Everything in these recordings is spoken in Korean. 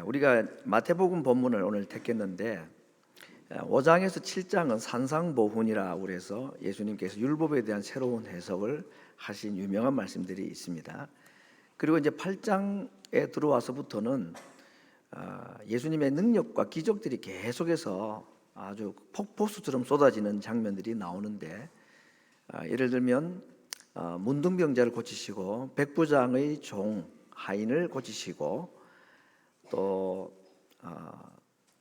우리가 마태복음 본문을 오늘 택했는데 5장에서 7장은 산상보훈이라고 해서 예수님께서 율법에 대한 새로운 해석을 하신 유명한 말씀들이 있습니다. 그리고 이제 8장에 들어와서부터는 예수님의 능력과 기적들이 계속해서 아주 폭포수처럼 쏟아지는 장면들이 나오는데, 예를 들면 문둥병자를 고치시고 백부장의 종 하인을 고치시고, 또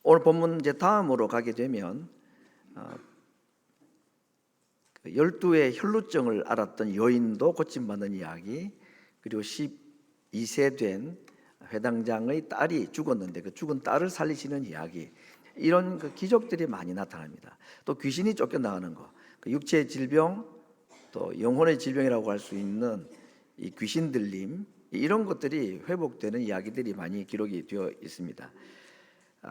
오늘 본문 이제 다음으로 가게 되면 12의 혈루증을 앓았던 여인도 고침받는 이야기, 그리고 12세 된 회당장의 딸이 죽었는데 그 죽은 딸을 살리시는 이야기, 이런 그 기적들이 많이 나타납니다. 또 귀신이 쫓겨나가는 거, 그 육체의 질병, 또 영혼의 질병이라고 할 수 있는 이 귀신 들림, 이런 것들이 회복되는 이야기들이 많이 기록이 되어 있습니다.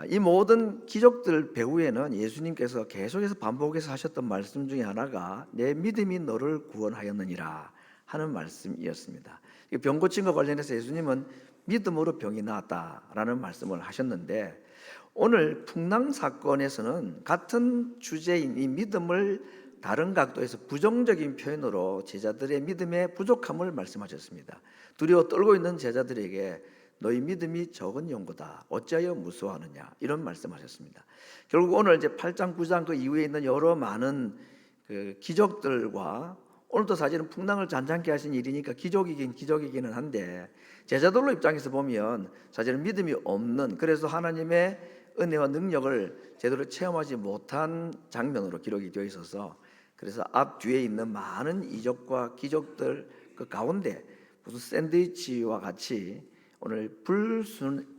이 모든 기적들 배후에는 예수님께서 계속해서 반복해서 하셨던 말씀 중에 하나가 내 믿음이 너를 구원하였느니라 하는 말씀이었습니다. 병 고친 것 관련해서 예수님은 믿음으로 병이 나았다라는 말씀을 하셨는데, 오늘 풍랑 사건에서는 같은 주제인 이 믿음을 다른 각도에서 부정적인 표현으로 제자들의 믿음의 부족함을 말씀하셨습니다. 두려워 떨고 있는 제자들에게 너희 믿음이 적은 용고다, 어찌하여 무서워하느냐, 이런 말씀하셨습니다. 결국 오늘 이제 8장 9장 그 이후에 있는 여러 많은 그 기적들과, 오늘도 사실은 풍랑을 잔잔케 하신 일이니까 기적이기는 한데, 제자들로 입장에서 보면 사실은 믿음이 없는, 그래서 하나님의 은혜와 능력을 제대로 체험하지 못한 장면으로 기록이 되어 있어서, 그래서 앞 뒤에 있는 많은 이적과 기적들 그 가운데 무슨 샌드위치와 같이 오늘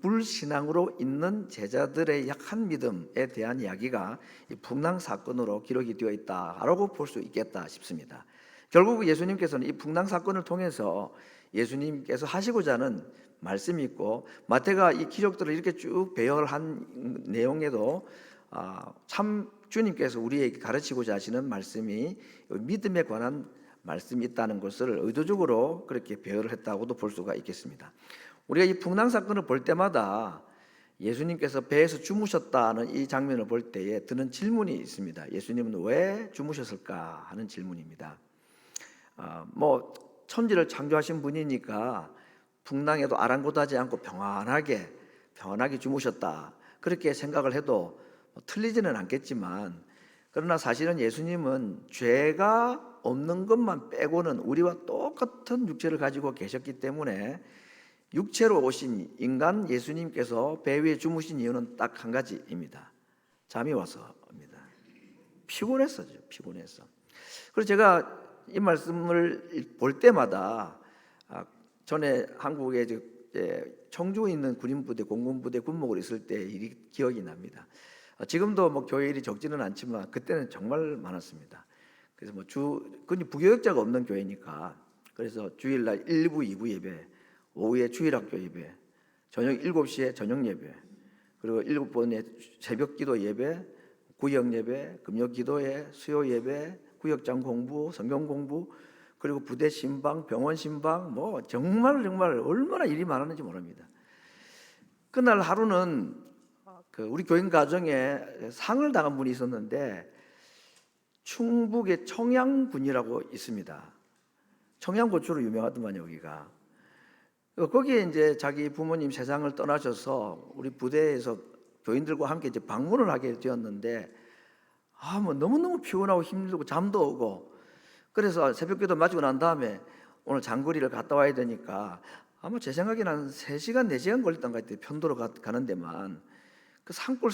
불신앙으로 있는 제자들의 약한 믿음에 대한 이야기가 이 풍랑 사건으로 기록이 되어 있다라고 볼 수 있겠다 싶습니다. 결국 예수님께서는 이 풍랑 사건을 통해서 예수님께서 하시고자 하는 말씀이 있고, 마태가 이 기적들을 이렇게 쭉 배열을 한 내용에도 참 주님께서 우리에게 가르치고자 하시는 말씀이 믿음에 관한 말씀이 있다는 것을 의도적으로 그렇게 배열을 했다고도 볼 수가 있겠습니다. 우리가 이 풍랑 사건을 볼 때마다 예수님께서 배에서 주무셨다는 이 장면을 볼 때에 드는 질문이 있습니다. 예수님은 왜 주무셨을까 하는 질문입니다. 뭐 천지를 창조하신 분이니까 풍랑에도 아랑곳하지 않고 평안하게 주무셨다, 그렇게 생각을 해도 틀리지는 않겠지만, 그러나 사실은 예수님은 죄가 없는 것만 빼고는 우리와 똑같은 육체를 가지고 계셨기 때문에 육체로 오신 인간 예수님께서 배 위에 주무신 이유는 딱 한 가지입니다. 잠이 와서입니다. 피곤해서. 그래서 제가 이 말씀을 볼 때마다 전에 한국에 청주에 있는 군인부대, 공군부대 군목으로 있을 때 일이 기억이 납니다. 지금도 뭐 교회 일이 적지는 않지만 그때는 정말 많았습니다. 그래서 그건 부교역자가 없는 교회니까, 그래서 주일날 1부, 2부 예배, 오후에 주일학교 예배, 저녁 7시에 저녁 예배, 그리고 7번의 새벽 기도 예배, 구역 예배, 금요 기도회, 수요 예배, 구역장 공부, 성경 공부, 그리고 부대 신방, 병원 신방, 뭐 정말 얼마나 일이 많았는지 모릅니다. 그날 하루는 우리 교인 가정에 상을 당한 분이 있었는데, 충북의 청양군이라고 있습니다. 청양고추로 유명하더만 여기가. 거기에 이제 자기 부모님 세상을 떠나셔서 우리 부대에서 교인들과 함께 이제 방문을 하게 되었는데, 뭐 너무너무 피곤하고 힘들고 잠도 오고, 그래서 새벽기도 마치고 난 다음에 오늘 장거리를 갔다 와야 되니까 아마 제 생각에는 한 3시간 4시간 걸렸던 것 같아요. 편도로 가는 데만. 그 산골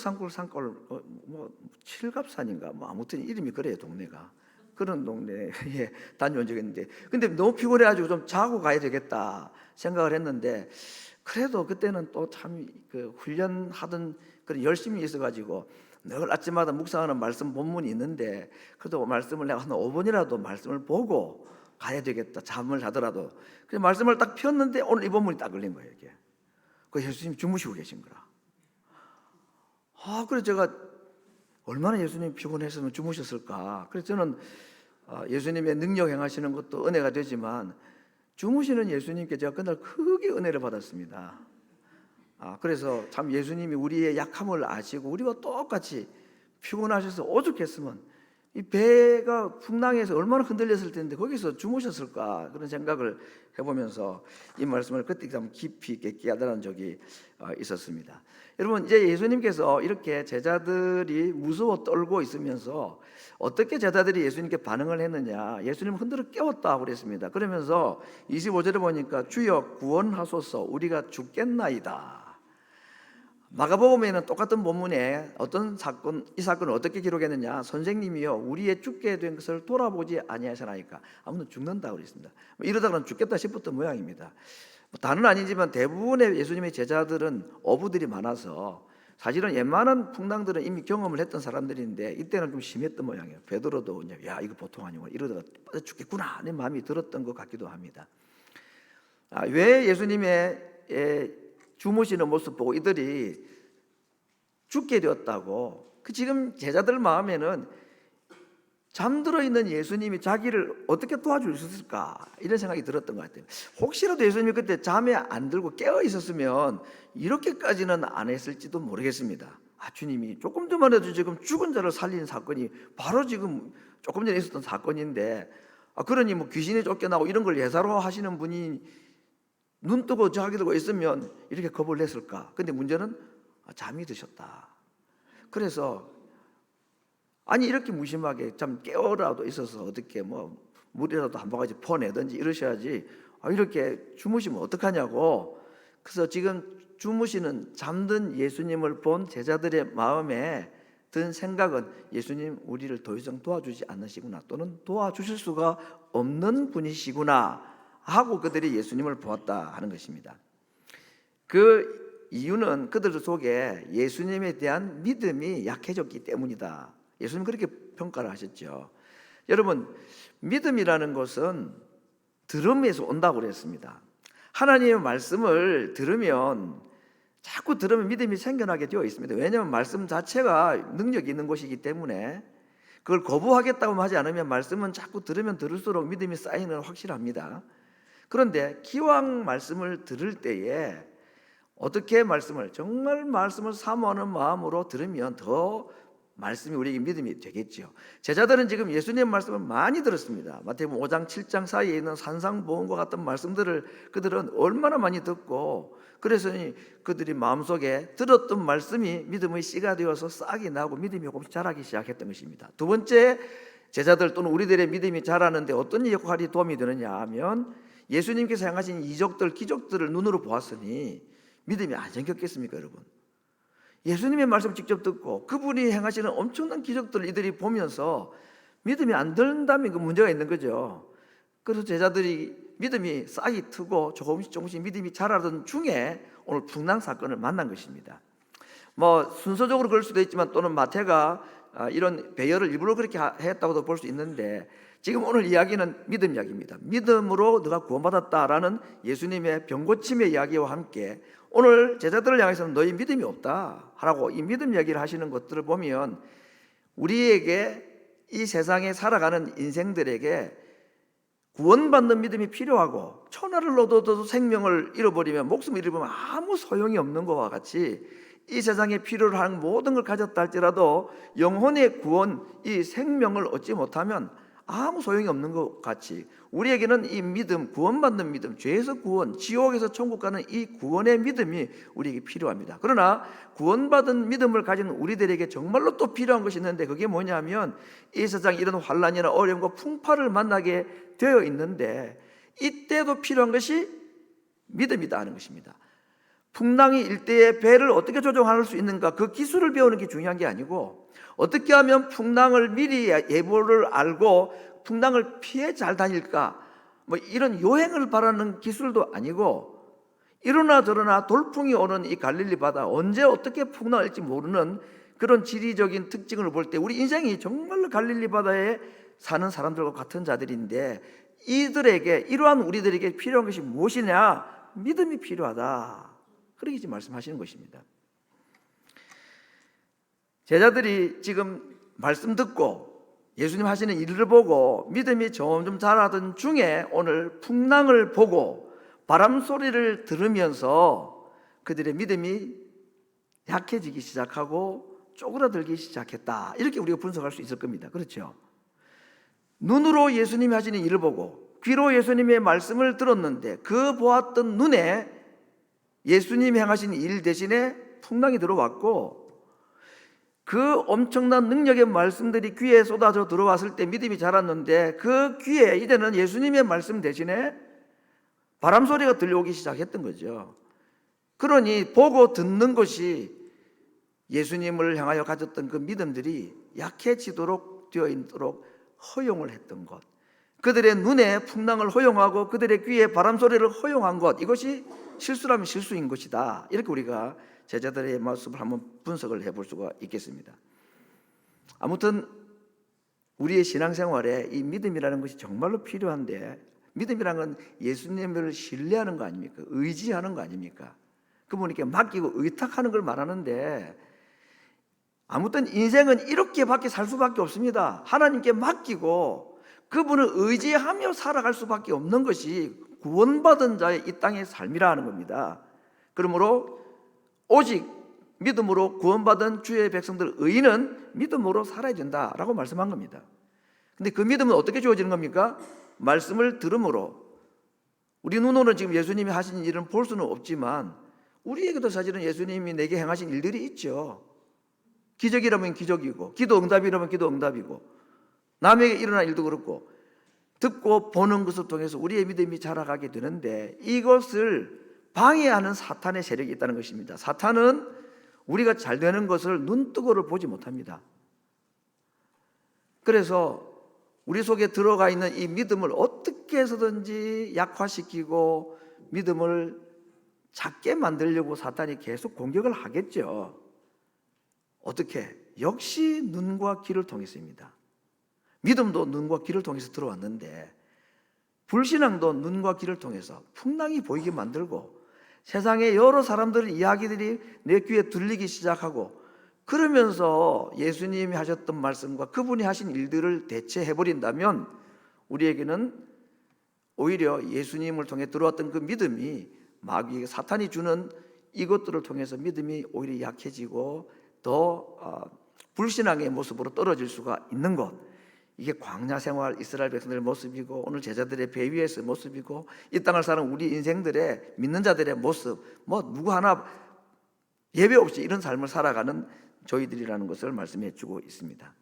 뭐 칠갑산인가 뭐 아무튼 이름이 그래요, 동네가. 그런 동네에 다녀온 적이 있는데, 근데 너무 피곤해가지고 좀 자고 가야 되겠다 생각을 했는데, 그래도 그때는 또 참 그 훈련하던 그런 열심히 있어가지고 늘 아침마다 묵상하는 말씀 본문이 있는데, 그래도 말씀을 내가 한 5번이라도 말씀을 보고 가야 되겠다, 잠을 자더라도. 그래서 말씀을 딱 폈는데 오늘 이 본문이 딱 걸린 거예요. 이게 그 예수님이 주무시고 계신 거라. 그래서 제가 얼마나 예수님이 피곤했으면 주무셨을까. 그래서 저는 예수님의 능력 행하시는 것도 은혜가 되지만 주무시는 예수님께 제가 그날 크게 은혜를 받았습니다. 그래서 참 예수님이 우리의 약함을 아시고 우리와 똑같이 피곤하셔서 오죽했으면 이 배가 풍랑에서 얼마나 흔들렸을 텐데 거기서 주무셨을까, 그런 생각을 해보면서 이 말씀을 그때 참 깊이 있게 깨달은 적이 있었습니다. 여러분, 이제 예수님께서 이렇게 제자들이 무서워 떨고 있으면서 어떻게 제자들이 예수님께 반응을 했느냐, 예수님 흔들어 깨웠다 그랬습니다. 그러면서 25절에 보니까 주여 구원하소서 우리가 죽겠나이다. 마가복음에는 똑같은 본문에 어떤 사건, 이 사건을 어떻게 기록했느냐, 선생님이여 우리의 죽게 된 것을 돌아보지 아니하시나이까. 아무튼 죽는다 그랬습니다. 이러다가는 죽겠다 싶었던 모양입니다. 다는 아니지만 대부분의 예수님의 제자들은 어부들이 많아서 사실은 웬만한 풍랑들은 이미 경험을 했던 사람들인데 이때는 좀 심했던 모양이에요. 베드로도 야 이거 보통 아니고 이러다가 빠져 죽겠구나 내 마음이 들었던 것 같기도 합니다. 왜 예수님의 주무시는 모습 보고 이들이 죽게 되었다고, 지금 제자들 마음에는 잠들어 있는 예수님이 자기를 어떻게 도와줄 수 있을까, 이런 생각이 들었던 것 같아요. 혹시라도 예수님이 그때 잠에 안 들고 깨어 있었으면 이렇게까지는 안 했을지도 모르겠습니다. 주님이 조금 전만 해도 지금 죽은 자를 살린 사건이 바로 지금 조금 전에 있었던 사건인데, 그러니 뭐 귀신이 쫓겨나고 이런 걸 예사로 하시는 분이 눈 뜨고 자기 들고 있으면 이렇게 겁을 냈을까? 근데 문제는 잠이 드셨다. 그래서 이렇게 무심하게 참 깨어라도 있어서 어떻게 뭐 물이라도 한 바가지 퍼내든지 이러셔야지, 이렇게 주무시면 어떡하냐고. 그래서 지금 주무시는 잠든 예수님을 본 제자들의 마음에 든 생각은 예수님 우리를 더 이상 도와주지 않으시구나, 또는 도와주실 수가 없는 분이시구나 하고 그들이 예수님을 보았다 하는 것입니다. 그 이유는 그들 속에 예수님에 대한 믿음이 약해졌기 때문이다. 예수님 그렇게 평가를 하셨죠. 여러분, 믿음이라는 것은 들음에서 온다고 그랬습니다. 하나님의 말씀을 자꾸 들으면 믿음이 생겨나게 되어 있습니다. 왜냐하면 말씀 자체가 능력이 있는 것이기 때문에 그걸 거부하겠다고 하지 않으면 말씀은 자꾸 들으면 들을수록 믿음이 쌓이는 건 확실합니다. 그런데 기왕 말씀을 들을 때에 어떻게 정말 말씀을 사모하는 마음으로 들으면 더 말씀이 우리에게 믿음이 되겠죠. 제자들은 지금 예수님의 말씀을 많이 들었습니다. 마태복음 5장 7장 사이에 있는 산상보험과 같은 말씀들을 그들은 얼마나 많이 듣고, 그래서 그들이 마음속에 들었던 말씀이 믿음의 씨가 되어서 싹이 나고 믿음이 조금씩 자라기 시작했던 것입니다. 두 번째, 제자들 또는 우리들의 믿음이 자라는데 어떤 역할이 도움이 되느냐 하면, 예수님께서 행하신 이적들, 기적들을 눈으로 보았으니 믿음이 안 생겼겠습니까, 여러분? 예수님의 말씀 직접 듣고 그분이 행하시는 엄청난 기적들을 이들이 보면서 믿음이 안 든다면 그 문제가 있는 거죠. 그래서 제자들이 믿음이 싹이 트고 조금씩 믿음이 자라던 중에 오늘 풍랑 사건을 만난 것입니다. 뭐 순서적으로 그럴 수도 있지만, 또는 마태가 이런 배열을 일부러 그렇게 했다고도 볼 수 있는데, 지금 오늘 이야기는 믿음 이야기입니다. 믿음으로 너가 구원받았다라는 예수님의 병고침의 이야기와 함께 오늘 제자들을 향해서는 너희 믿음이 없다 하라고 이 믿음 이야기를 하시는 것들을 보면, 우리에게 이 세상에 살아가는 인생들에게 구원받는 믿음이 필요하고, 천하를 얻어도 생명을 잃어버리면, 목숨을 잃어버리면 아무 소용이 없는 것과 같이 이 세상에 필요로 하는 모든 걸 가졌다 할지라도 영혼의 구원, 이 생명을 얻지 못하면 아무 소용이 없는 것 같이 우리에게는 이 믿음, 구원받는 믿음, 죄에서 구원, 지옥에서 천국 가는 이 구원의 믿음이 우리에게 필요합니다. 그러나 구원받은 믿음을 가진 우리들에게 정말로 또 필요한 것이 있는데, 그게 뭐냐면 이 세상 이런 환난이나 어려움과 풍파를 만나게 되어 있는데, 이때도 필요한 것이 믿음이다 하는 것입니다. 풍랑이 일 때에 배를 어떻게 조종할 수 있는가, 그 기술을 배우는 게 중요한 게 아니고, 어떻게 하면 풍랑을 미리 예보를 알고 풍랑을 피해 잘 다닐까, 뭐 이런 요행을 바라는 기술도 아니고, 이러나 저러나 돌풍이 오는 이 갈릴리 바다, 언제 어떻게 풍랑이 올지 모르는 그런 지리적인 특징을 볼 때 우리 인생이 정말로 갈릴리 바다에 사는 사람들과 같은 자들인데, 이들에게, 이러한 우리들에게 필요한 것이 무엇이냐? 믿음이 필요하다, 그렇게 지금 말씀하시는 것입니다. 제자들이 지금 말씀 듣고 예수님 하시는 일을 보고 믿음이 점점 자라던 중에 오늘 풍랑을 보고 바람 소리를 들으면서 그들의 믿음이 약해지기 시작하고 쪼그라들기 시작했다. 이렇게 우리가 분석할 수 있을 겁니다. 그렇죠? 눈으로 예수님이 하시는 일을 보고 귀로 예수님의 말씀을 들었는데 그 보았던 눈에 예수님이 행하신 일 대신에 풍랑이 들어왔고, 그 엄청난 능력의 말씀들이 귀에 쏟아져 들어왔을 때 믿음이 자랐는데 그 귀에 이제는 예수님의 말씀 대신에 바람 소리가 들려오기 시작했던 거죠. 그러니 보고 듣는 것이 예수님을 향하여 가졌던 그 믿음들이 약해지도록 되어 있도록 허용을 했던 것, 그들의 눈에 풍랑을 허용하고 그들의 귀에 바람 소리를 허용한 것, 이것이 실수라면 실수인 것이다. 이렇게 우리가 제자들의 모습을 한번 분석을 해볼 수가 있겠습니다. 아무튼 우리의 신앙생활에 이 믿음이라는 것이 정말로 필요한데, 믿음이라는 건 예수님을 신뢰하는 거 아닙니까? 의지하는 거 아닙니까? 그분에게 맡기고 의탁하는 걸 말하는데, 아무튼 인생은 이렇게밖에 살 수밖에 없습니다. 하나님께 맡기고 그분을 의지하며 살아갈 수밖에 없는 것이 구원받은 자의 이 땅의 삶이라 하는 겁니다. 그러므로 오직 믿음으로 구원받은 주의 백성들, 의인은 믿음으로 살아야 된다라고 말씀한 겁니다. 근데 그 믿음은 어떻게 주어지는 겁니까? 말씀을 들음으로. 우리 눈으로는 지금 예수님이 하신 일은 볼 수는 없지만 우리에게도 사실은 예수님이 내게 행하신 일들이 있죠. 기적이라면 기적이고, 기도 응답이라면 기도 응답이고, 남에게 일어난 일도 그렇고, 듣고 보는 것을 통해서 우리의 믿음이 자라가게 되는데, 이것을 방해하는 사탄의 세력이 있다는 것입니다. 사탄은 우리가 잘 되는 것을 눈뜨고를 보지 못합니다. 그래서 우리 속에 들어가 있는 이 믿음을 어떻게 해서든지 약화시키고 믿음을 작게 만들려고 사탄이 계속 공격을 하겠죠. 어떻게? 역시 눈과 귀를 통해서입니다. 믿음도 눈과 귀를 통해서 들어왔는데, 불신앙도 눈과 귀를 통해서 풍랑이 보이게 만들고, 세상의 여러 사람들의 이야기들이 내 귀에 들리기 시작하고, 그러면서 예수님이 하셨던 말씀과 그분이 하신 일들을 대체해버린다면 우리에게는 오히려 예수님을 통해 들어왔던 그 믿음이 마귀에게, 사탄이 주는 이것들을 통해서 믿음이 오히려 약해지고 더 불신앙의 모습으로 떨어질 수가 있는 것. 이게 광야 생활 이스라엘 백성들의 모습이고, 오늘 제자들의 배 위에서의 모습이고, 이 땅을 사는 우리 인생들의 믿는 자들의 모습, 누구 하나 예외 없이 이런 삶을 살아가는 저희들이라는 것을 말씀해 주고 있습니다.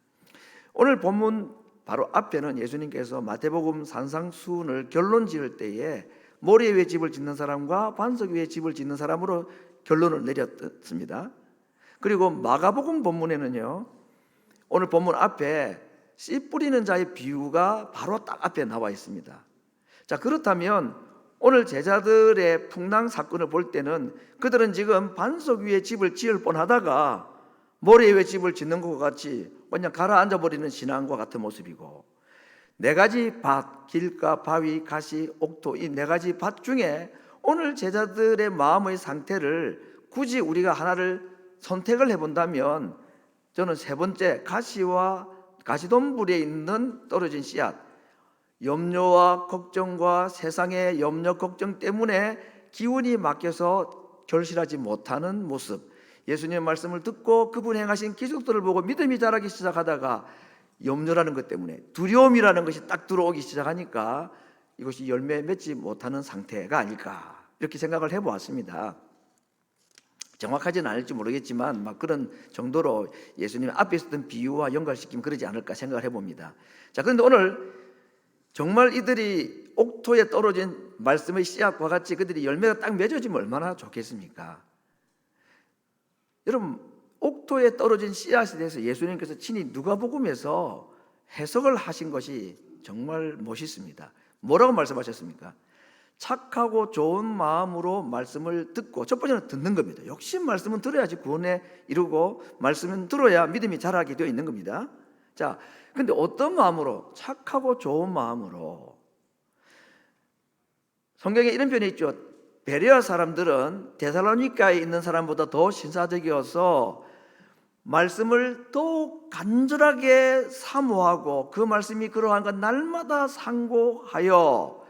오늘 본문 바로 앞에는 예수님께서 마태복음 산상수훈을 결론 지을 때에 모래 위에 집을 짓는 사람과 반석 위에 집을 짓는 사람으로 결론을 내렸습니다. 그리고 마가복음 본문에는요, 오늘 본문 앞에 씨 뿌리는 자의 비유가 바로 딱 앞에 나와 있습니다. 자, 그렇다면 오늘 제자들의 풍랑 사건을 볼 때는 그들은 지금 반석 위에 집을 지을 뻔하다가 모래 위에 집을 짓는 것 같이 그냥 가라앉아 버리는 신앙과 같은 모습이고, 네 가지 밭, 길가, 바위, 가시, 옥토, 이 네 가지 밭 중에 오늘 제자들의 마음의 상태를 굳이 우리가 하나를 선택을 해본다면, 저는 세 번째 가시와 가시덤불에 있는 떨어진 씨앗, 염려와 걱정과 세상의 염려 걱정 때문에 기운이 막혀서 결실하지 못하는 모습, 예수님의 말씀을 듣고 그분 행하신 기적들을 보고 믿음이 자라기 시작하다가 염려라는 것 때문에, 두려움이라는 것이 딱 들어오기 시작하니까 이것이 열매 맺지 못하는 상태가 아닐까, 이렇게 생각을 해보았습니다. 정확하지는 않을지 모르겠지만 막 그런 정도로 예수님 앞에 있었던 비유와 연관시키면 그러지 않을까 생각을 해봅니다. 자, 그런데 오늘 정말 이들이 옥토에 떨어진 말씀의 씨앗과 같이 그들이 열매가 딱 맺어지면 얼마나 좋겠습니까? 여러분, 옥토에 떨어진 씨앗에 대해서 예수님께서 친히 누가복음에서 해석을 하신 것이 정말 멋있습니다. 뭐라고 말씀하셨습니까? 착하고 좋은 마음으로 말씀을 듣고, 첫 번째는 듣는 겁니다. 역시 말씀은 들어야지 구원에 이르고, 말씀은 들어야 믿음이 자라게 되어 있는 겁니다. 자, 근데 어떤 마음으로? 착하고 좋은 마음으로. 성경에 이런 표현이 있죠. 베레아 사람들은 데살로니가에 있는 사람보다 더 신사적이어서 말씀을 더 간절하게 사모하고 그 말씀이 그러한 건 날마다 상고하여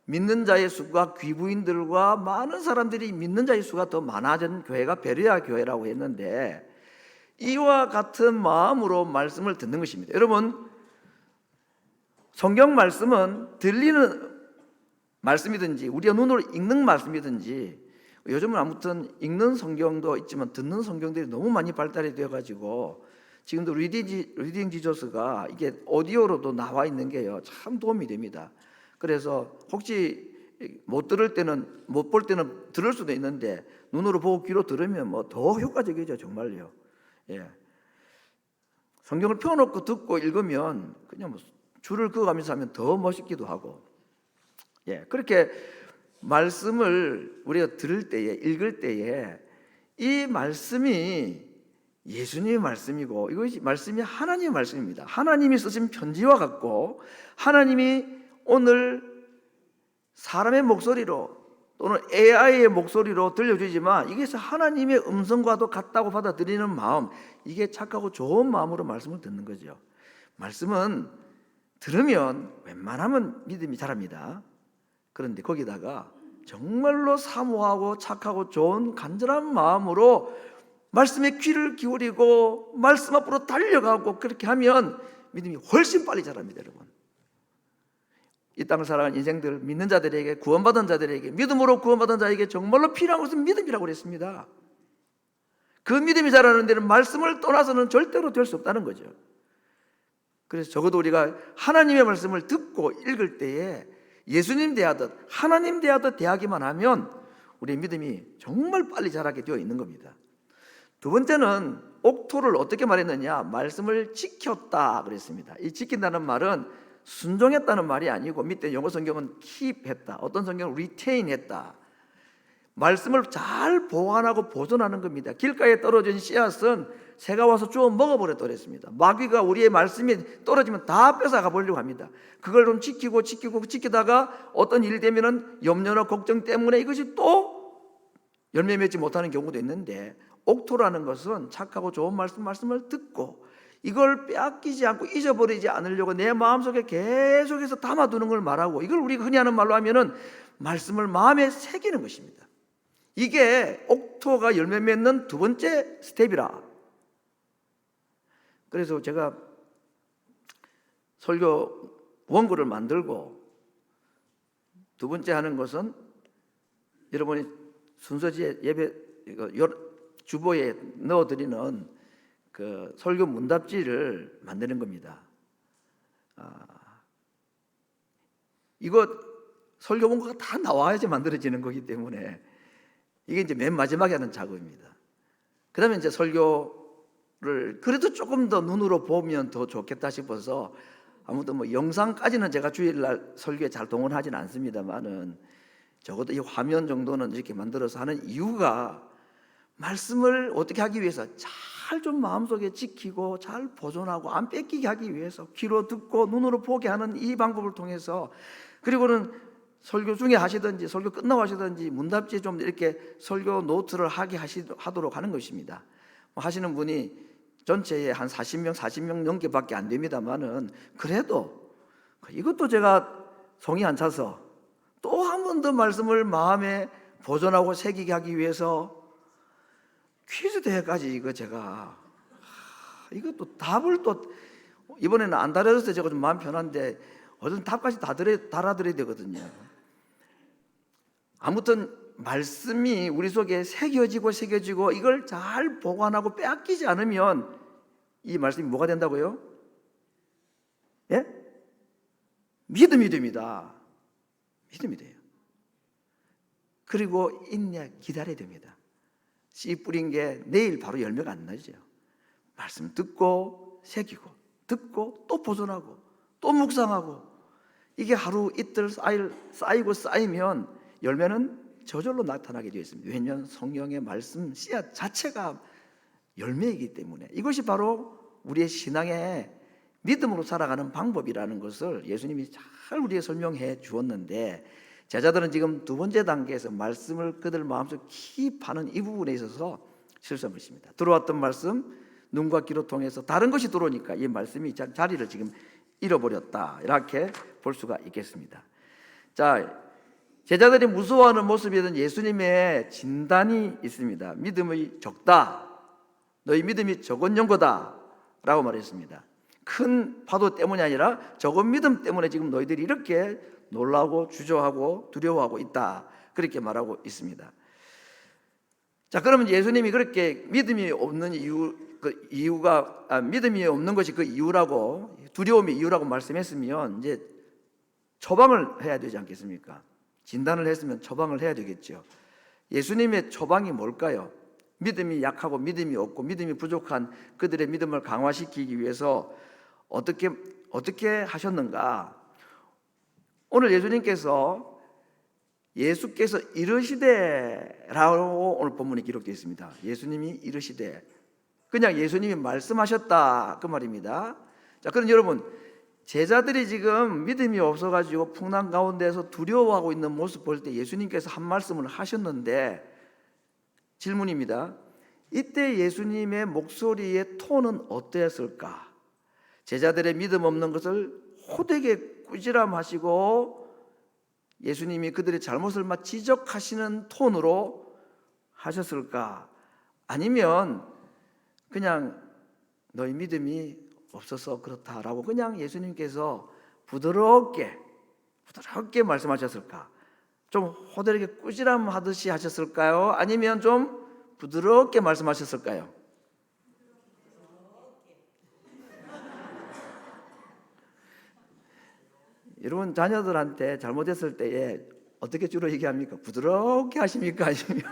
믿는 자의 수가 귀부인들과 많은 사람들이 믿는 자의 수가 더 많아진 교회가 베레아 교회라고 했는데, 이와 같은 마음으로 말씀을 듣는 것입니다. 여러분, 성경 말씀은 들리는 말씀이든지 우리가 눈으로 읽는 말씀이든지, 요즘은 아무튼 읽는 성경도 있지만 듣는 성경들이 너무 많이 발달이 되어가지고 지금도 리딩 지저스가 이게 오디오로도 나와 있는 게요, 참 도움이 됩니다. 그래서 혹시 못 볼 때는 들을 수도 있는데 눈으로 보고 귀로 들으면 뭐 더 효과적이죠, 정말요. 예. 성경을 펴놓고 듣고 읽으면 그냥 뭐 줄을 그어가면서 하면 더 멋있기도 하고, 예, 그렇게 말씀을 우리가 들을 때에, 읽을 때에 이 말씀이 예수님의 말씀이고 이것이 말씀이 하나님의 말씀입니다. 하나님이 쓰신 편지와 같고, 하나님이 오늘 사람의 목소리로 또는 AI의 목소리로 들려주지만 이것이 하나님의 음성과도 같다고 받아들이는 마음, 이게 착하고 좋은 마음으로 말씀을 듣는 거죠. 말씀은 들으면 웬만하면 믿음이 자랍니다. 그런데 거기다가 정말로 사모하고 착하고 좋은 간절한 마음으로 말씀에 귀를 기울이고 말씀 앞으로 달려가고 그렇게 하면 믿음이 훨씬 빨리 자랍니다. 여러분, 이 땅을 살아가는 인생들, 믿는 자들에게, 구원받은 자들에게, 믿음으로 구원받은 자에게 정말로 필요한 것은 믿음이라고 그랬습니다. 그 믿음이 자라는 데는 말씀을 떠나서는 절대로 될 수 없다는 거죠. 그래서 적어도 우리가 하나님의 말씀을 듣고 읽을 때에 예수님 대하듯 하나님 대하듯 대하기만 하면 우리의 믿음이 정말 빨리 자라게 되어 있는 겁니다. 두 번째는 옥토를 어떻게 말했느냐, 말씀을 지켰다 그랬습니다. 이 지킨다는 말은 순종했다는 말이 아니고, 밑에 영어 성경은 keep했다, 어떤 성경은 retain했다. 말씀을 잘 보관하고 보존하는 겁니다. 길가에 떨어진 씨앗은 새가 와서 주워 먹어버렸다고 그랬습니다. 마귀가 우리의 말씀이 떨어지면 다 뺏어가 보려고 합니다. 그걸 좀 지키다가 어떤 일이 되면은 염려나 걱정 때문에 이것이 또 열매 맺지 못하는 경우도 있는데, 옥토라는 것은 착하고 좋은 말씀을 듣고 이걸 빼앗기지 않고 잊어버리지 않으려고 내 마음속에 계속해서 담아두는 걸 말하고, 이걸 우리가 흔히 하는 말로 하면은 말씀을 마음에 새기는 것입니다. 이게 옥토가 열매 맺는 두 번째 스텝이라. 그래서 제가 설교 원고를 만들고 두 번째 하는 것은 여러분이 순서지에 예배 주보에 넣어드리는 그 설교 문답지를 만드는 겁니다. 이거 설교 원고가 다 나와야지 만들어지는 거기 때문에 이게 이제 맨 마지막에 하는 작업입니다. 그 다음에 이제 설교를 그래도 조금 더 눈으로 보면 더 좋겠다 싶어서, 아무튼 뭐 영상까지는 제가 주일날 설교에 잘 동원하지는 않습니다만은 적어도 이 화면 정도는 이렇게 만들어서 하는 이유가, 말씀을 어떻게 하기 위해서 잘 좀 마음속에 지키고 잘 보존하고 안 뺏기게 하기 위해서 귀로 듣고 눈으로 보게 하는 이 방법을 통해서, 그리고는 설교 중에 하시든지 설교 끝나고 하시든지 문답지에 좀 이렇게 설교 노트를 하도록 하는 것입니다. 하시는 분이 전체에 한 40명 넘게밖에 안 됩니다만은, 그래도 이것도 제가 성이 안 차서 또 한 번 더 말씀을 마음에 보존하고 새기게 하기 위해서 퀴즈 대회까지 이거 제가 이것도 답을 또 이번에는 안 달아줘서 제가 좀 마음 편한데 어떤 답까지 다 달아드려야 되거든요. 아무튼 말씀이 우리 속에 새겨지고 이걸 잘 보관하고 빼앗기지 않으면 이 말씀이 뭐가 된다고요? 예? 믿음이 됩니다. 믿음이 돼요. 그리고 인내, 기다려야 됩니다. 씨 뿌린 게 내일 바로 열매가 안 나죠. 말씀 듣고 새기고, 듣고 또 보존하고 또 묵상하고, 이게 하루 이틀 쌓이고 쌓이면 열매는 저절로 나타나게 되어 있습니다. 왜냐하면 성경의 말씀 씨앗 자체가 열매이기 때문에. 이것이 바로 우리의 신앙의 믿음으로 살아가는 방법이라는 것을 예수님이 잘 우리에게 설명해 주었는데, 제자들은 지금 두 번째 단계에서 말씀을 그들 마음속 기입하는 이 부분에 있어서 실수한 것입니다. 들어왔던 말씀, 눈과 귀로 통해서 다른 것이 들어오니까 이 말씀이 자리를 지금 잃어버렸다, 이렇게 볼 수가 있겠습니다. 자, 제자들이 무서워하는 모습이던 예수님의 진단이 있습니다. 믿음이 적다, 너희 믿음이 적은 연고다 라고 말했습니다. 큰 파도 때문이 아니라 적은 믿음 때문에 지금 너희들이 이렇게 놀라고 주저하고 두려워하고 있다, 그렇게 말하고 있습니다. 자, 그러면 예수님이 그렇게 믿음이 없는 믿음이 없는 것이 그 이유라고, 두려움이 이유라고 말씀했으면 이제 처방을 해야 되지 않겠습니까? 진단을 했으면 처방을 해야 되겠죠. 예수님의 처방이 뭘까요? 믿음이 약하고 믿음이 없고 믿음이 부족한 그들의 믿음을 강화시키기 위해서 어떻게 하셨는가? 오늘 예수께서 이르시되라고 오늘 본문에 기록되어 있습니다. 예수님이 이르시되, 그냥 예수님이 말씀하셨다 그 말입니다. 자, 그럼 여러분, 제자들이 지금 믿음이 없어가지고 풍랑 가운데서 두려워하고 있는 모습 볼 때 예수님께서 한 말씀을 하셨는데, 질문입니다. 이때 예수님의 목소리의 톤은 어떠했을까? 제자들의 믿음 없는 것을 호되게 꾸지람하시고 예수님이 그들의 잘못을 막 지적하시는 톤으로 하셨을까? 아니면 그냥 너희 믿음이 없어서 그렇다라고 그냥 예수님께서 부드럽게 말씀하셨을까? 좀 호되게 꾸지람하듯이 하셨을까요? 아니면 좀 부드럽게 말씀하셨을까요? 여러분, 자녀들한테 잘못했을 때에 어떻게 주로 얘기합니까? 부드럽게 하십니까? 아니면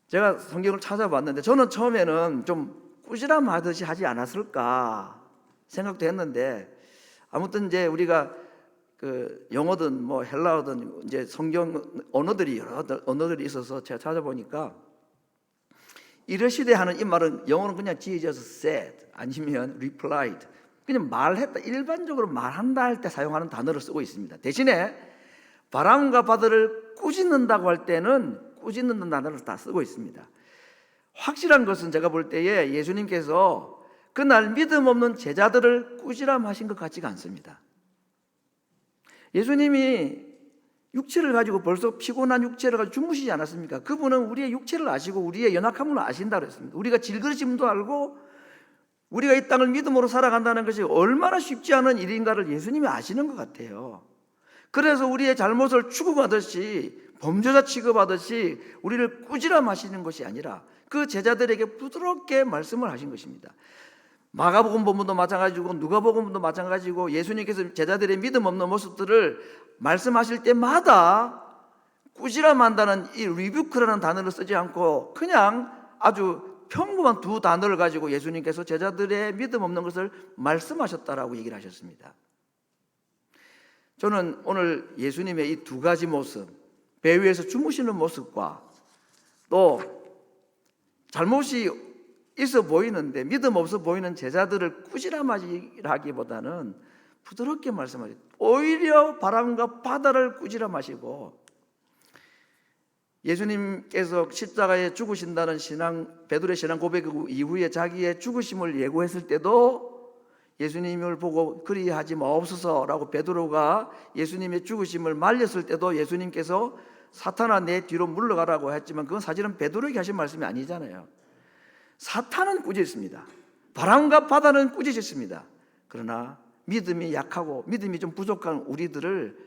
제가 성경을 찾아봤는데 저는 처음에는 좀 꾸지람하듯이 하지 않았을까 생각도 했는데, 아무튼 이제 우리가 그 영어든 뭐 헬라어든 이제 성경 언어들이 여러 언어들이 있어서 제가 찾아보니까 이르시되 하는 이 말은 영어는 그냥 Jesus said 아니면 replied, 그냥 말했다, 일반적으로 말한다 할 때 사용하는 단어를 쓰고 있습니다. 대신에 바람과 바다를 꾸짖는다고 할 때는 꾸짖는 단어를 다 쓰고 있습니다. 확실한 것은 제가 볼 때에 예수님께서 그날 믿음 없는 제자들을 꾸지람하신 것 같지가 않습니다. 예수님이 육체를 가지고 벌써 피곤한 육체를 가지고 주무시지 않았습니까? 그분은 우리의 육체를 아시고 우리의 연약함을 아신다고 했습니다. 우리가 질그러짐도 알고 우리가 이 땅을 믿음으로 살아간다는 것이 얼마나 쉽지 않은 일인가를 예수님이 아시는 것 같아요. 그래서 우리의 잘못을 추구하듯이 범죄자 취급하듯이 우리를 꾸지람하시는 것이 아니라 그 제자들에게 부드럽게 말씀을 하신 것입니다. 마가복음 본문도 마찬가지고 누가복음도 마찬가지고 예수님께서 제자들의 믿음 없는 모습들을 말씀하실 때마다 꾸지람한다는 이 리뷰크라는 단어를 쓰지 않고 그냥 아주 평범한 두 단어를 가지고 예수님께서 제자들의 믿음 없는 것을 말씀하셨다라고 얘기를 하셨습니다. 저는 오늘 예수님의 이 두 가지 모습, 배 위에서 주무시는 모습과 또 잘못이 있어 보이는데 믿음 없어 보이는 제자들을 꾸지람하기보다는 부드럽게 말씀하시고 오히려 바람과 바다를 꾸지람하시고, 예수님께서 십자가에 죽으신다는 베드로의 신앙 고백 이후에 자기의 죽으심을 예고했을 때도 예수님을 보고 그리하지 마옵소서라고 베드로가 예수님의 죽으심을 말렸을 때도 예수님께서 사탄아 내 뒤로 물러가라고 했지만 그건 사실은 베드로에게 하신 말씀이 아니잖아요. 사탄은 꾸짖습니다. 바람과 바다는 꾸짖습니다. 그러나 믿음이 약하고 믿음이 좀 부족한 우리들을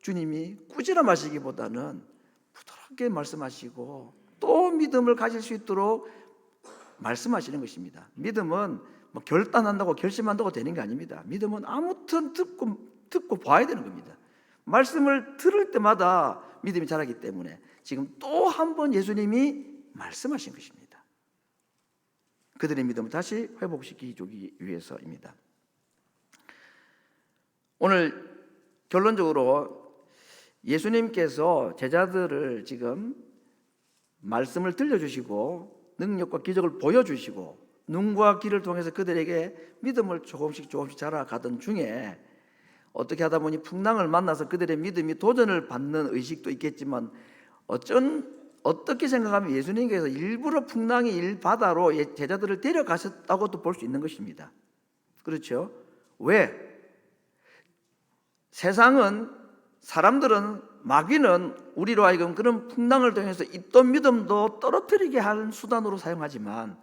주님이 꾸지람하시기보다는 부드럽게 말씀하시고 또 믿음을 가질 수 있도록 말씀하시는 것입니다. 믿음은 뭐 결단한다고 결심한다고 되는 게 아닙니다. 믿음은 아무튼 듣고 봐야 되는 겁니다. 말씀을 들을 때마다 믿음이 자라기 때문에 지금 또 한 번 예수님이 말씀하신 것입니다. 그들의 믿음을 다시 회복시키기 위해서입니다. 오늘 결론적으로 예수님께서 제자들을 지금 말씀을 들려주시고 능력과 기적을 보여주시고 눈과 귀를 통해서 그들에게 믿음을 조금씩 자라가던 중에 어떻게 하다 보니 풍랑을 만나서 그들의 믿음이 도전을 받는 의식도 있겠지만 어떻게 생각하면 예수님께서 일부러 풍랑의 바다로 제자들을 데려가셨다고도 볼 수 있는 것입니다. 그렇죠? 왜? 세상은, 사람들은, 마귀는 우리로 하여금 그런 풍랑을 통해서 있던 믿음도 떨어뜨리게 하는 수단으로 사용하지만,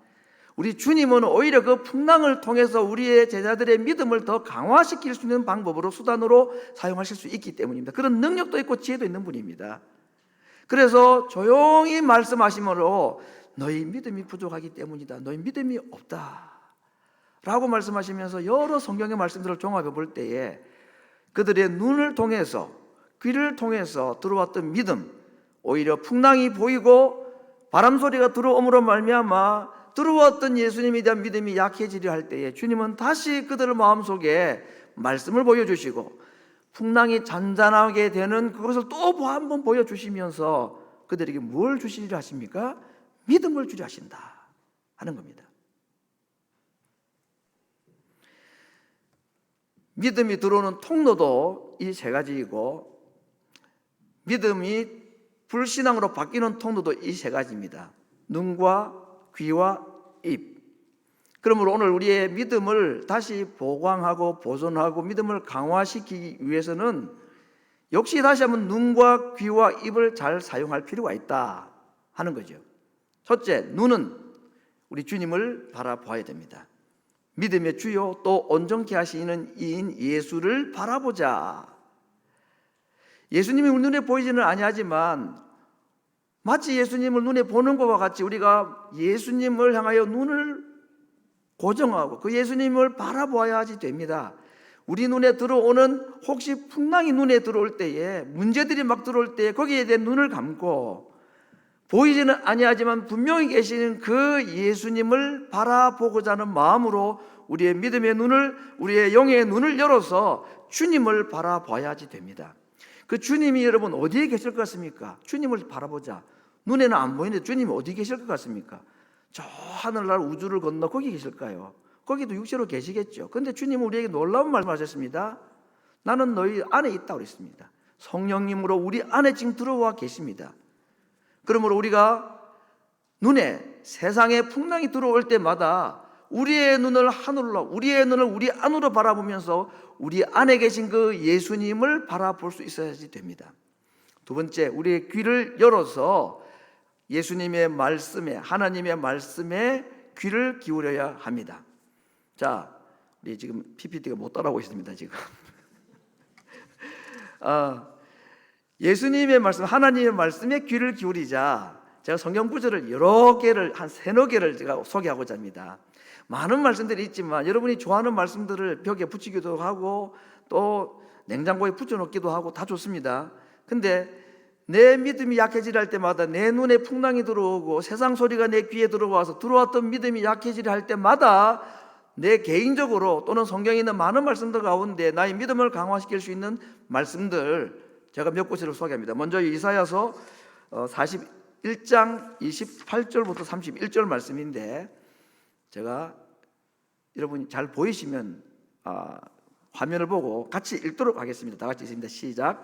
우리 주님은 오히려 그 풍랑을 통해서 우리의 제자들의 믿음을 더 강화시킬 수 있는 방법으로, 수단으로 사용하실 수 있기 때문입니다. 그런 능력도 있고 지혜도 있는 분입니다. 그래서 조용히 말씀하심으로 너희 믿음이 부족하기 때문이다, 너희 믿음이 없다 라고 말씀하시면서 여러 성경의 말씀들을 종합해 볼 때에 그들의 눈을 통해서, 귀를 통해서 들어왔던 믿음, 오히려 풍랑이 보이고 바람소리가 들어옴으로 말미암아 들어왔던 예수님에 대한 믿음이 약해지려 할 때에 주님은 다시 그들의 마음속에 말씀을 보여주시고 풍랑이 잔잔하게 되는 그것을 또 한번 보여주시면서 그들에게 뭘 주시려 하십니까? 믿음을 주려 하신다 하는 겁니다. 믿음이 들어오는 통로도 이 세 가지이고, 믿음이 불신앙으로 바뀌는 통로도 이 세 가지입니다. 눈과 귀와 입. 그러므로 오늘 우리의 믿음을 다시 보강하고 보존하고 믿음을 강화시키기 위해서는 역시 다시 한번 눈과 귀와 입을 잘 사용할 필요가 있다 하는 거죠. 첫째, 눈은 우리 주님을 바라보아야 됩니다. 믿음의 주요 또 온전케 하시는 이인 예수를 바라보자. 예수님이 우리 눈에 보이지는 아니하지만 마치 예수님을 눈에 보는 것과 같이 우리가 예수님을 향하여 눈을 고정하고 그 예수님을 바라보아야지 됩니다. 우리 눈에 들어오는, 혹시 풍랑이 눈에 들어올 때에, 문제들이 막 들어올 때에 거기에 대해 눈을 감고 보이지는 아니하지만 분명히 계시는 그 예수님을 바라보고자 하는 마음으로 우리의 믿음의 눈을, 우리의 영의 눈을 열어서 주님을 바라봐야지 됩니다. 그 주님이 여러분 어디에 계실 것 같습니까? 주님을 바라보자. 눈에는 안 보이는데 주님이 어디 계실 것 같습니까? 저 하늘날 우주를 건너 거기 계실까요? 거기도 육체로 계시겠죠. 그런데 주님은 우리에게 놀라운 말씀을 하셨습니다. 나는 너희 안에 있다고 그랬습니다. 성령님으로 우리 안에 지금 들어와 계십니다. 그러므로 우리가 눈에 세상의 풍랑이 들어올 때마다 우리의 눈을 하늘로, 우리의 눈을 우리 안으로 바라보면서 우리 안에 계신 그 예수님을 바라볼 수 있어야지 됩니다. 두 번째, 우리의 귀를 열어서 예수님의 말씀에, 하나님의 말씀에 귀를 기울여야 합니다. 자, 우리 지금 PPT가 못 따라오고 있습니다 지금. 예수님의 말씀, 하나님의 말씀에 귀를 기울이자. 제가 성경 구절을 여러 개를, 한 세너 개를 제가 소개하고자 합니다. 많은 말씀들이 있지만 여러분이 좋아하는 말씀들을 벽에 붙이기도 하고 또 냉장고에 붙여놓기도 하고 다 좋습니다. 근데 내 믿음이 약해지려 할 때마다, 내 눈에 풍랑이 들어오고 세상 소리가 내 귀에 들어와서 들어왔던 믿음이 약해지려 할 때마다 내 개인적으로 또는 성경에 있는 많은 말씀들 가운데 나의 믿음을 강화시킬 수 있는 말씀들 제가 몇 곳을 소개합니다. 먼저 이사야서 41장 28절부터 31절 말씀인데, 제가 여러분이 잘 보이시면 화면을 보고 같이 읽도록 하겠습니다. 다 같이 있습니다. 시작.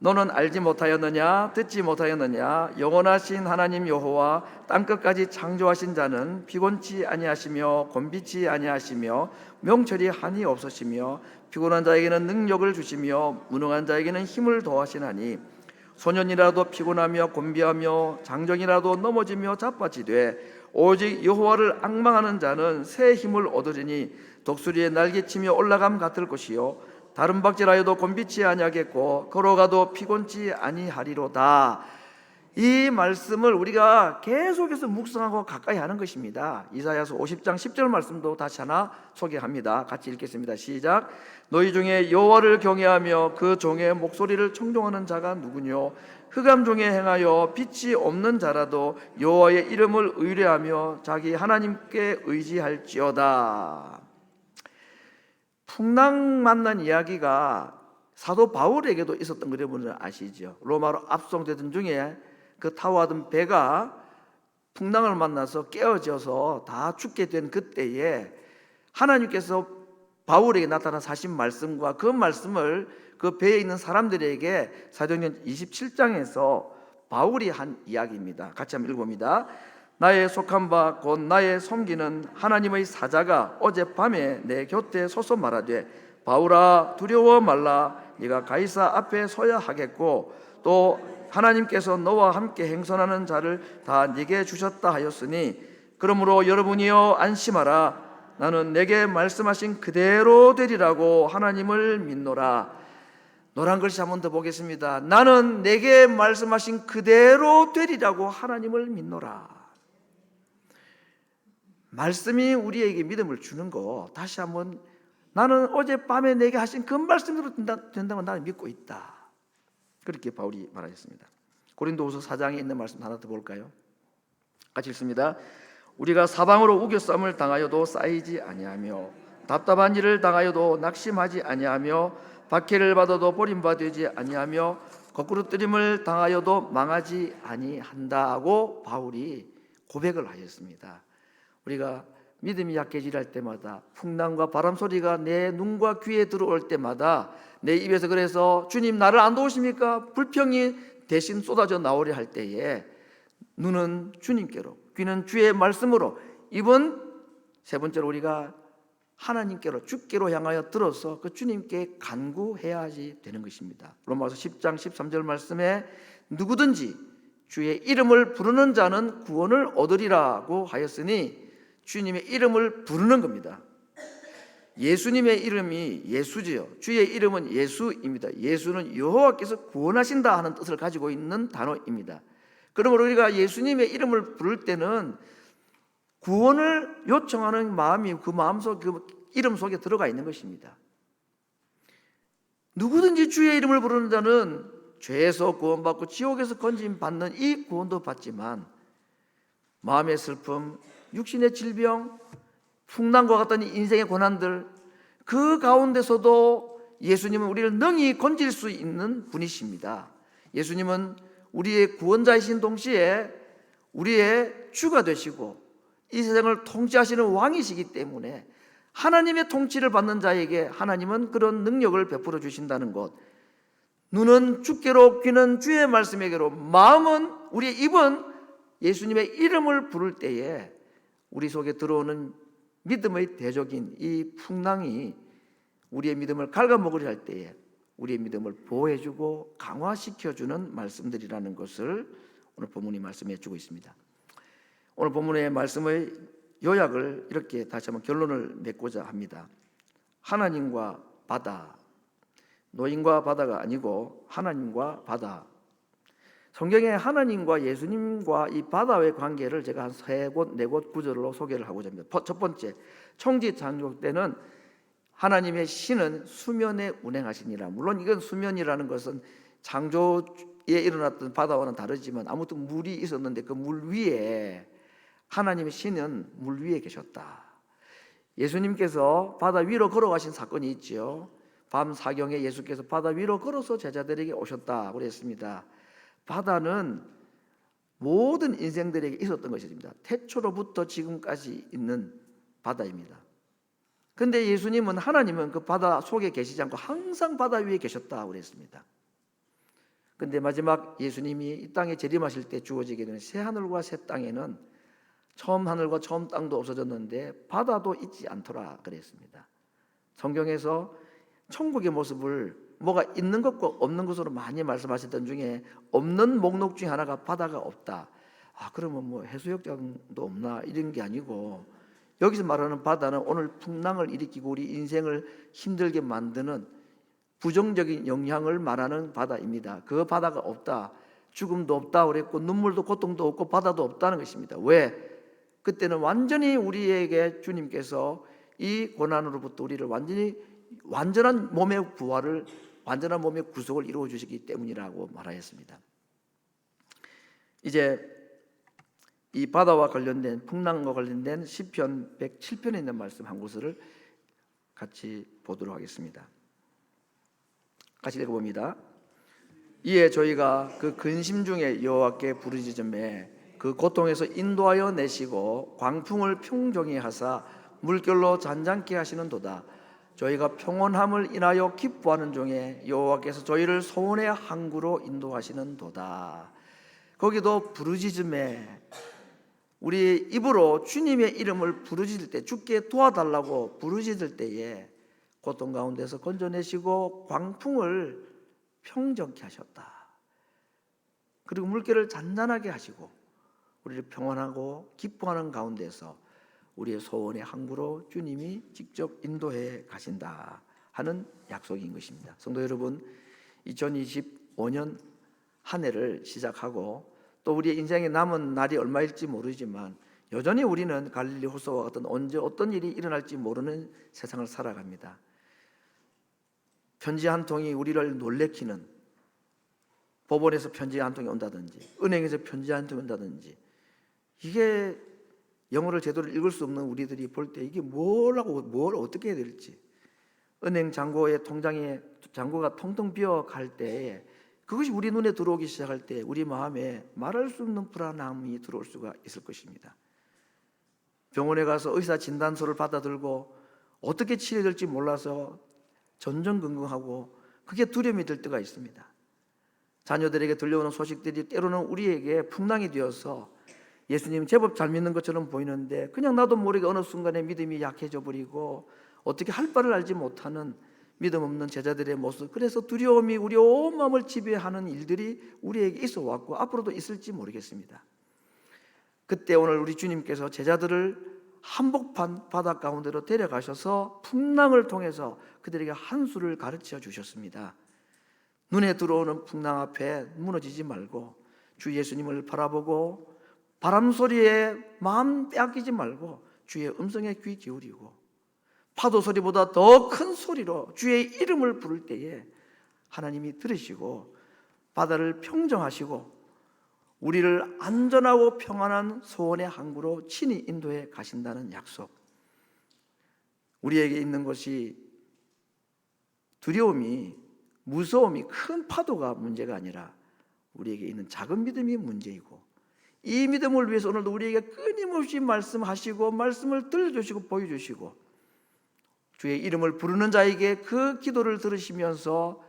너는 알지 못하였느냐, 듣지 못하였느냐, 영원하신 하나님 여호와 땅끝까지 창조하신 자는 피곤치 아니하시며 곤비치 아니하시며 명철이 한이 없으시며 피곤한 자에게는 능력을 주시며 무능한 자에게는 힘을 더하시나니 소년이라도 피곤하며 곤비하며 장정이라도 넘어지며 자빠지되 오직 여호와를 앙망하는 자는 새 힘을 얻으리니 독수리의 날개치며 올라감 같을 것이요 다른 박질하여도 곤비치 아니하겠고 걸어가도 피곤치 아니하리로다. 이 말씀을 우리가 계속해서 묵상하고 가까이 하는 것입니다. 이사야서 50장 10절 말씀도 다시 하나 소개합니다. 같이 읽겠습니다. 시작. 너희 중에 여호와를 경외하며 그 종의 목소리를 청종하는 자가 누구뇨? 흑암 중에 행하여 빛이 없는 자라도 여호와의 이름을 의뢰하며 자기 하나님께 의지할지어다. 풍랑 만난 이야기가 사도 바울에게도 있었던 거 여러분은 아시죠? 로마로 압송되던 중에 그 타워하던 배가 풍랑을 만나서 깨어져서 다 죽게 된 그때에 하나님께서 바울에게 나타난 사신 말씀과 그 말씀을 그 배에 있는 사람들에게 사도행전 27장에서 바울이 한 이야기입니다. 같이 한번 읽어봅니다. 나의 속한 바 곧 나의 섬기는 하나님의 사자가 어젯밤에 내 곁에 서서 말하되 바울아 두려워 말라. 네가 가이사 앞에 서야 하겠고 또 하나님께서 너와 함께 행선하는 자를 다 네게 주셨다 하였으니 그러므로 여러분이여 안심하라. 나는 내게 말씀하신 그대로 되리라고 하나님을 믿노라. 노란 글씨 한 번 더 보겠습니다. 나는 내게 말씀하신 그대로 되리라고 하나님을 믿노라. 말씀이 우리에게 믿음을 주는 거 다시 한번, 나는 어젯밤에 내게 하신 그 말씀대로 된다고 나는 믿고 있다. 그렇게 바울이 말하셨습니다. 고린도후서 4장에 있는 말씀 하나 더 볼까요? 같이 읽습니다. 우리가 사방으로 우겨쌈을 당하여도 쌓이지 아니하며 답답한 일을 당하여도 낙심하지 아니하며 박해를 받아도 버림받지 아니하며 거꾸로 뜨림을 당하여도 망하지 아니한다고 바울이 고백을 하셨습니다. 우리가 믿음이 약해질 때마다, 풍랑과 바람 소리가 내 눈과 귀에 들어올 때마다, 내 입에서 그래서 주님 나를 안 도우십니까? 불평이 대신 쏟아져 나오려 할 때에 눈은 주님께로, 귀는 주의 말씀으로, 입은 세 번째로 우리가 하나님께로, 주께로 향하여 들어서 그 주님께 간구해야지 되는 것입니다. 로마서 10장 13절 말씀에 누구든지 주의 이름을 부르는 자는 구원을 얻으리라고 하였으니 주님의 이름을 부르는 겁니다. 예수님의 이름이 예수지요. 주의 이름은 예수입니다. 예수는 여호와께서 구원하신다 하는 뜻을 가지고 있는 단어입니다. 그러므로 우리가 예수님의 이름을 부를 때는 구원을 요청하는 마음이 그 마음속, 그 이름 속에 들어가 있는 것입니다. 누구든지 주의 이름을 부르는 자는 죄에서 구원받고 지옥에서 건짐받는 이 구원도 받지만 마음의 슬픔, 육신의 질병, 풍랑과 같은 인생의 고난들, 그 가운데서도 예수님은 우리를 능히 건질 수 있는 분이십니다. 예수님은 우리의 구원자이신 동시에 우리의 주가 되시고 이 세상을 통치하시는 왕이시기 때문에 하나님의 통치를 받는 자에게 하나님은 그런 능력을 베풀어 주신다는 것, 눈은 주께로, 귀는 주의 말씀에게로, 마음은, 우리의 입은 예수님의 이름을 부를 때에 우리 속에 들어오는 믿음의 대적인 이 풍랑이 우리의 믿음을 갉아먹으려 할 때에 우리의 믿음을 보호해주고 강화시켜주는 말씀들이라는 것을 오늘 본문이 말씀해 주고 있습니다. 오늘 본문의 말씀의 요약을 이렇게 다시 한번 결론을 맺고자 합니다. 하나님과 바다, 노인과 바다가 아니고 하나님과 바다. 성경에 하나님과 예수님과 이 바다의 관계를 제가 한 3곳, 4곳 구절로 소개를 하고자 합니다. 첫 번째, 청지 창조 때는 하나님의 신은 수면에 운행하시니라. 물론 이건 수면이라는 것은 창조에 일어났던 바다와는 다르지만 아무튼 물이 있었는데 그 물 위에, 하나님의 신은 물 위에 계셨다. 예수님께서 바다 위로 걸어가신 사건이 있지요. 밤 사경에 예수께서 바다 위로 걸어서 제자들에게 오셨다 그랬습니다. 바다는 모든 인생들에게 있었던 것입니다. 태초로부터 지금까지 있는 바다입니다. 그런데 예수님은, 하나님은 그 바다 속에 계시지 않고 항상 바다 위에 계셨다 그랬습니다. 그런데 마지막 예수님이 이 땅에 재림하실 때 주어지게 되는 새 하늘과 새 땅에는 처음 하늘과 처음 땅도 없어졌는데 바다도 있지 않더라 그랬습니다. 성경에서 천국의 모습을 뭐가 있는 것과 없는 것으로 많이 말씀하셨던 중에 없는 목록 중에 하나가 바다가 없다. 그러면 뭐 해수욕장도 없나 이런 게 아니고, 여기서 말하는 바다는 오늘 풍랑을 일으키고 우리 인생을 힘들게 만드는 부정적인 영향을 말하는 바다입니다. 그 바다가 없다, 죽음도 없다 그랬고 눈물도 고통도 없고 바다도 없다는 것입니다. 왜? 그때는 완전히 우리에게 주님께서 이 고난으로부터 우리를 완전한 몸의 부활을, 완전한 몸의 구속을 이루어 주시기 때문이라고 말하였습니다. 이제 이 바다와 관련된, 풍랑과 관련된 시편 107편에 있는 말씀 한 구절을 같이 보도록 하겠습니다. 같이 읽어봅니다. 이에 저희가 그 근심 중에 여호와께 부르짖음에 그 고통에서 인도하여 내시고 광풍을 평정히 하사 물결로 잔잔케 하시는도다. 저희가 평온함을 인하여 기뻐하는 중에 여호와께서 저희를 소원의 항구로 인도하시는도다. 거기도 부르짖음에, 우리 입으로 주님의 이름을 부르짖을 때, 주께 도와달라고 부르짖을 때에 고통 가운데서 건져내시고 광풍을 평정케 하셨다. 그리고 물결을 잔잔하게 하시고 우리를 평안하고 기뻐하는 가운데서 우리의 소원의 항구로 주님이 직접 인도해 가신다 하는 약속인 것입니다. 성도 여러분, 2025년 한 해를 시작하고 또 우리의 인생에 남은 날이 얼마일지 모르지만 여전히 우리는 갈릴리 호수와 같은 언제 어떤 일이 일어날지 모르는 세상을 살아갑니다. 편지 한 통이 우리를 놀래키는, 법원에서 편지 한 통이 온다든지 은행에서 편지 한 통이 온다든지, 이게 영어를 제대로 읽을 수 없는 우리들이 볼 때 이게 뭘 어떻게 해야 될지, 은행 잔고의 통장에 잔고가 텅텅 비어 갈 때 그것이 우리 눈에 들어오기 시작할 때 우리 마음에 말할 수 없는 불안함이 들어올 수가 있을 것입니다. 병원에 가서 의사 진단서를 받아들고 어떻게 치료될지 몰라서 전전긍긍하고 그게 두려움이 들 때가 있습니다. 자녀들에게 들려오는 소식들이 때로는 우리에게 풍랑이 되어서 예수님 제법 잘 믿는 것처럼 보이는데 그냥 나도 모르게 어느 순간에 믿음이 약해져 버리고 어떻게 할 바를 알지 못하는 믿음 없는 제자들의 모습, 그래서 두려움이 우리 온 마음을 지배하는 일들이 우리에게 있어 왔고 앞으로도 있을지 모르겠습니다. 그때 오늘 우리 주님께서 제자들을 한복판 바다 가운데로 데려가셔서 풍랑을 통해서 그들에게 한 수를 가르쳐 주셨습니다. 눈에 들어오는 풍랑 앞에 무너지지 말고 주 예수님을 바라보고 바람 소리에 마음 빼앗기지 말고 주의 음성에 귀 기울이고 파도 소리보다 더 큰 소리로 주의 이름을 부를 때에 하나님이 들으시고 바다를 평정하시고 우리를 안전하고 평안한 소원의 항구로 친히 인도해 가신다는 약속. 우리에게 있는 것이 두려움이, 무서움이, 큰 파도가 문제가 아니라 우리에게 있는 작은 믿음이 문제이고, 이 믿음을 위해서 오늘도 우리에게 끊임없이 말씀하시고 말씀을 들려주시고 보여주시고 주의 이름을 부르는 자에게 그 기도를 들으시면서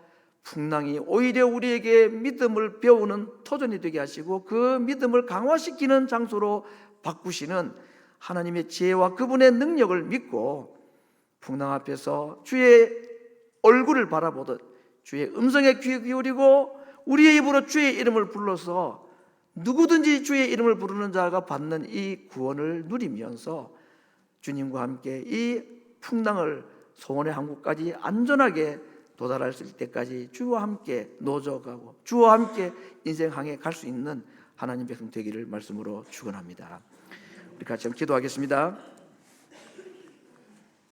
풍랑이 오히려 우리에게 믿음을 배우는 터전이 되게 하시고 그 믿음을 강화시키는 장소로 바꾸시는 하나님의 지혜와 그분의 능력을 믿고 풍랑 앞에서 주의 얼굴을 바라보듯 주의 음성에 귀 기울이고 우리의 입으로 주의 이름을 불러서 누구든지 주의 이름을 부르는 자가 받는 이 구원을 누리면서 주님과 함께 이 풍랑을 소원의 항구까지 안전하게 도달할 수 있을 때까지 주와 함께 노져가고 주와 함께 인생항에 갈 수 있는 하나님 백성 되기를 말씀으로 축원합니다. 우리 같이 한번 기도하겠습니다.